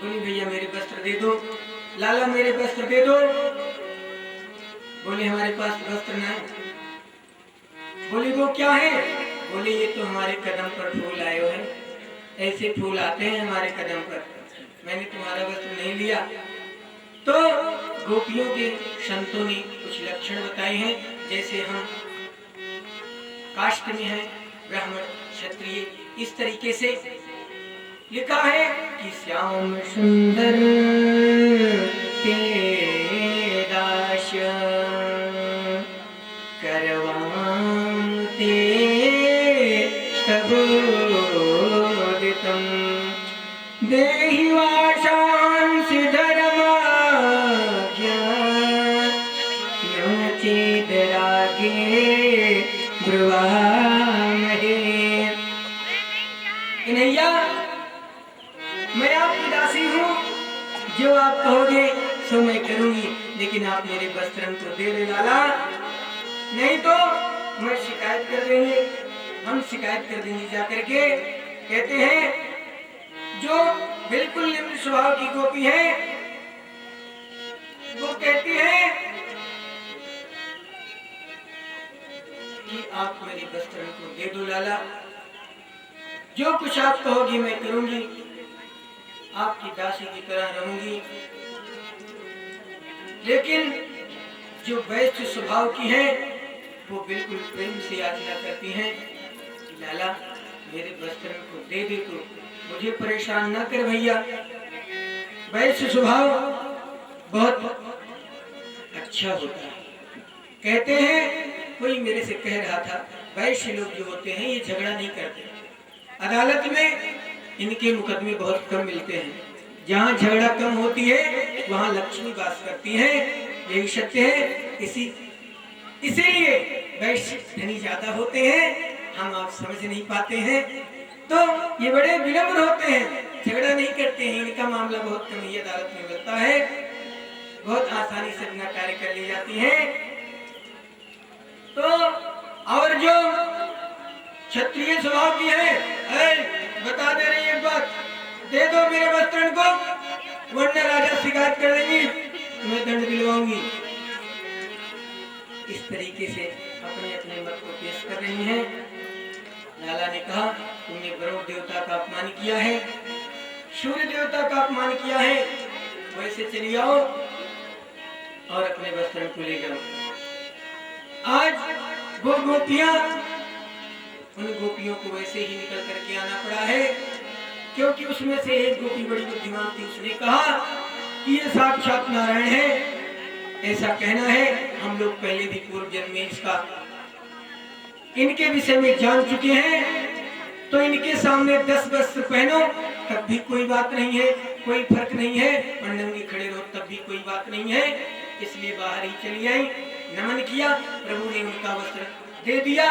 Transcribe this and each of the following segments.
बोली भैया मेरे वस्त्र दे दो, लाला मेरे वस्त्र दे दो। बोले हमारे पास वस्त्र नहीं। बोली वो क्या है? बोले ये तो हमारे कदम पर फूल आए हुए हैं, ऐसे फूल आते हैं हमारे कदम पर, मैंने तुम्हारा वस्त्र नहीं लिया। तो गोपियों के संतों ने कुछ लक्षण बताए हैं, जैसे हम कास्ट में हैं, ब्राह्मण क्षत्रिय, इस तरीके से लिखा है कि श्याम सुंदर ते दास करवाते तबोदितम देहि वाशांसि धर्माज्ञा न चेदरागे ब्रुवामहे। कन्हैया मैं आपकी दासी हूँ, जो आप कहोगे सो मैं करूंगी, लेकिन आप मेरे वस्त्रन को दे दे लाला, नहीं तो मैं शिकायत कर देंगे, हम शिकायत कर देंगे जाकर के। कहते हैं जो बिल्कुल निम्न स्वभाव की गोपी है वो कहती है कि आप मेरे वस्त्रन को दे दो लाला, जो कुछ आप कहोगी मैं करूंगी, आपकी दासी की तरह रहूंगी। लेकिन जो वैश्य स्वभाव की है वो बिल्कुल प्रेम से याचना करती हैं कि लाला मेरे वस्त्र को दे दे, तो मुझे परेशान ना कर भैया। वैश्य स्वभाव बहुत अच्छा होता है। कहते हैं कोई मेरे से कह रहा था वैश्य लोग जो होते हैं ये झगड़ा नहीं करते, अदालत में इनके मुकदमे बहुत कम मिलते हैं, जहाँ झगड़ा कम होती है वहाँ लक्ष्मी वास करती है, यही सत्य है। इसीलिए वैश्य धनी ज्यादा होते हैं, हम आप समझ नहीं पाते हैं, तो ये बड़े विनम्र होते हैं, झगड़ा नहीं करते हैं, इनका मामला बहुत कम ही अदालत में मिलता है, बहुत आसानी से अपना कार्य कर ली जाती है। तो और जो क्षत्रिय स्वभाव की है, बता दे रही एक बात, दे दो मेरे वस्त्र को, वरना राजा शिकायत कर देंगी, मैं दंड दिलवाऊंगी। इस तरीके से अपने अपने मत को पेश कर रही हैं। लाला ने कहा तुमने वरुण देवता का अपमान किया है, सूर्य देवता का अपमान किया है, वैसे चली आओ और अपने वस्त्र को ले जाओ। आज वो गोपियां, उन गोपियों को वैसे ही निकल करके आना पड़ा है, क्योंकि उसमें से एक गोपी बड़ी बुद्धिमान थी, उसने कहा कि ये साक्षात नारायण है, ऐसा कहना है। हम लोग पहले भी पूर्व जन्म में इसका इनके विषय में जान चुके हैं, तो इनके सामने 10 वस्त्र पहनो तब भी कोई बात नहीं है, कोई फर्क नहीं है, और नंगे खड़े रहो तब भी कोई बात नहीं है। इसलिए बाहर ही चली आई, नमन किया, प्रभु ने उनका वस्त्र दे दिया।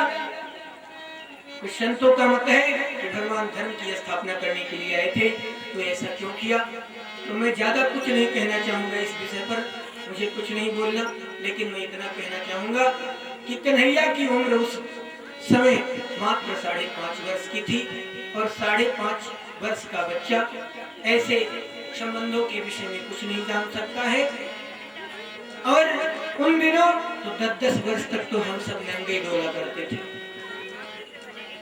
कुछ संतों का मत है कि भगवान धर्म की स्थापना करने के लिए आए थे, तो ऐसा क्यों किया। तो मैं ज्यादा कुछ नहीं कहना चाहूंगा इस विषय पर, मुझे कुछ नहीं बोलना, लेकिन मैं इतना कहना चाहूंगा कि कन्हैया की उम्र उस समय मात्र 5.5 वर्ष की थी, और 5.5 वर्ष का बच्चा ऐसे संबंधों के विषय में कुछ नहीं जान सकता है। और उन दिनों तो 10-10 वर्ष तक तो हम सब नंगे डोला करते थे,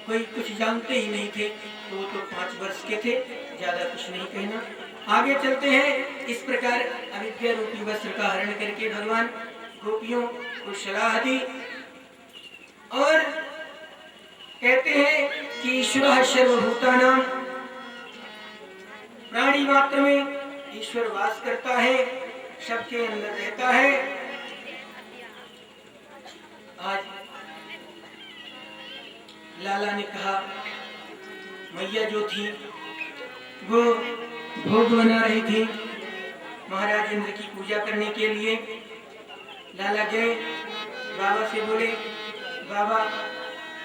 कोई कुछ जानते ही नहीं थे, तो वो तो 5 वर्ष के थे, ज्यादा कुछ नहीं कहना। आगे चलते हैं। इस प्रकार अविद्या रूपी वस्त्र का हरण करके भगवान गोपियों को सलाह दी, और कहते हैं कि ईश्वर सर्वभूतानां, प्राणी मात्र में ईश्वर वास करता है, सबके अंदर रहता है। आज लाला ने कहा मैया जो थी वो भोग बना रही थी महाराज इंद्र की पूजा करने के लिए। लाला गए, बाबा से बोले बाबा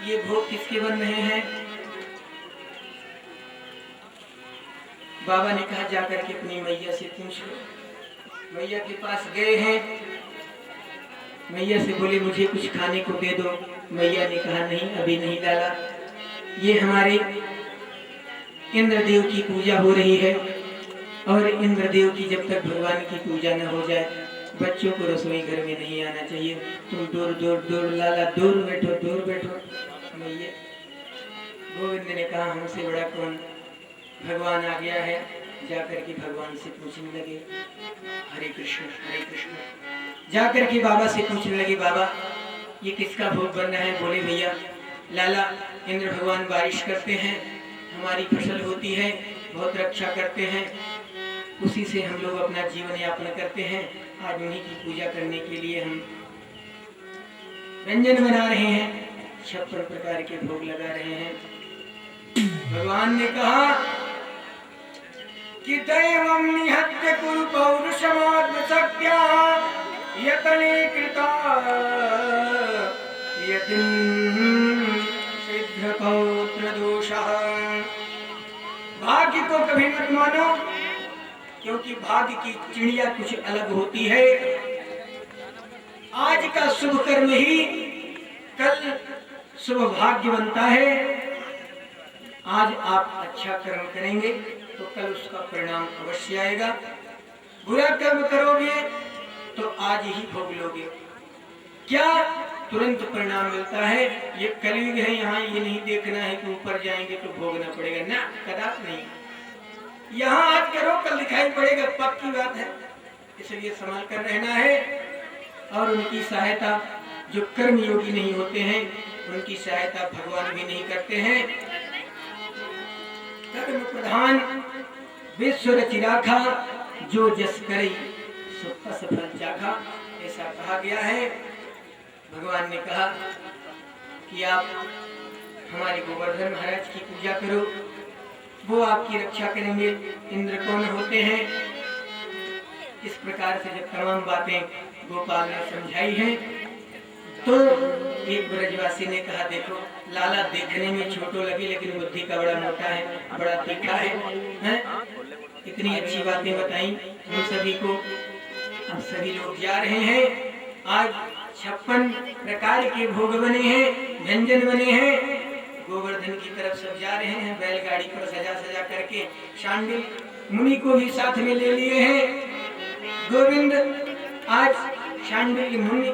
ये भोग किसके बन रहे हैं। बाबा ने कहा जाकर के अपनी मैया से पूछ लो। मैया के पास गए हैं, मैया से बोले मुझे कुछ खाने को दे दो। मैया ने कहा नहीं अभी नहीं लाला, ये हमारे इंद्रदेव की पूजा हो रही है, और इंद्रदेव की जब तक भगवान की पूजा न हो जाए बच्चों को रसोई घर में नहीं आना चाहिए। तुम दूर दूर दूर लाला दूर बैठो। ये गोविंद ने कहा हमसे बड़ा कौन, भगवान आ गया है। जाकर के भगवान से पूछने लगे हरे कृष्ण जाकर के बाबा से पूछने लगे बाबा ये किसका भोग बनना है। बोले भैया लाला इंद्र भगवान बारिश करते हैं, हमारी फसल होती है, बहुत रक्षा करते हैं, उसी से हम लोग अपना जीवन यापन करते हैं। आज उन्हीं की पूजा करने के लिए हम व्यंजन बना रहे हैं, 56 प्रकार के भोग लगा रहे हैं। भगवान ने कहा कि दैवं निहत्य कुरु पौरुषमात्मशक्त्या यतने कृता यतिं सिद्धपौत्र दोषः। भाग्य को कभी मत मानो, क्योंकि भाग्य की चिड़िया कुछ अलग होती है। आज का शुभ कर्म ही कल शुभ भाग्य बनता है। आज आप अच्छा कर्म करेंगे तो कल उसका परिणाम अवश्य आएगा। बुरा कर्म करोगे तो आज ही भोग लोगे। क्या तुरंत परिणाम मिलता है? ये कलयुग है, यहाँ ये नहीं देखना है कि ऊपर जाएंगे तो भोगना पड़ेगा, ना कदापि नहीं। यहाँ आज करो कल दिखाई पड़ेगा, पक्की बात है। इसलिए संभाल कर रहना है। और उनकी सहायता जो कर्म योगी नहीं होते हैं उनकी सहायता भगवान भी नहीं करते हैं। कर्म प्रधान विश्व रचिराखा जो जस करे सो तस फल चाखा, ऐसा कहा गया है। भगवान ने कहा कि आप हमारे गोवर्धन महाराज की पूजा करो, वो आपकी रक्षा करेंगे। इंद्र कौन होते हैं? इस प्रकार से जब तमाम बातें गोपाल ने समझाई हैं तो एक ब्रजवासी ने कहा देखो लाला देखने में छोटो लगे लेकिन बुद्धि का बड़ा मोटा है, बड़ा तीखा है? इतनी अच्छी बातें बताई हम सभी को। अब सभी लोग जा रहे हैं। आज 56 प्रकार के भोग बने हैं, व्यंजन बने हैं। गोवर्धन की तरफ सब जा रहे हैं, बैलगाड़ी पर सजा करके। शांडिल मुनि को भी साथ में ले लिए हैं। गोविंद आज शांडिल मुनि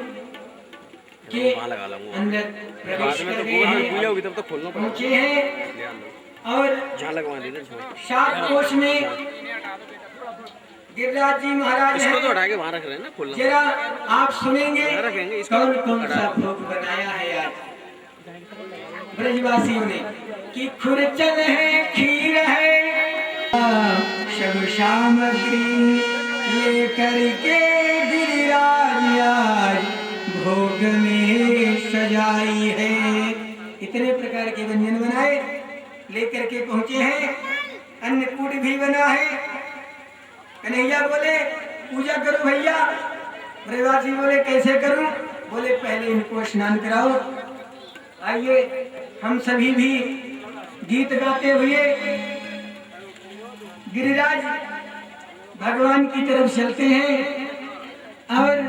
के अंदर प्रवेश कर गए हैं, पहुंचे हैं। और 7 कोष में गिरिराज जी महाराज हैं। इसको तो हटा के वहाँ रख रहे हैं ना, खोलना। जरा आप सुनेंगे कौन कौन सा हटा भोग बनाया है आज ब्रजवासियों ने। कि खुरचन है, खीर है, सब सामग्री लेकर के गिरिराज आज भोग में सजाई है। इतने प्रकार के व्यंजन बनाए लेकर के पहुंचे हैं। अन्नकूट भी बना है। कन्हैया बोले पूजा करो भैया। ब्रजवासी बोले कैसे करूं? बोले पहले इनको स्नान कराओ। आइए हम सभी भी गीत गाते हुए गिरिराज भगवान की तरफ चलते हैं और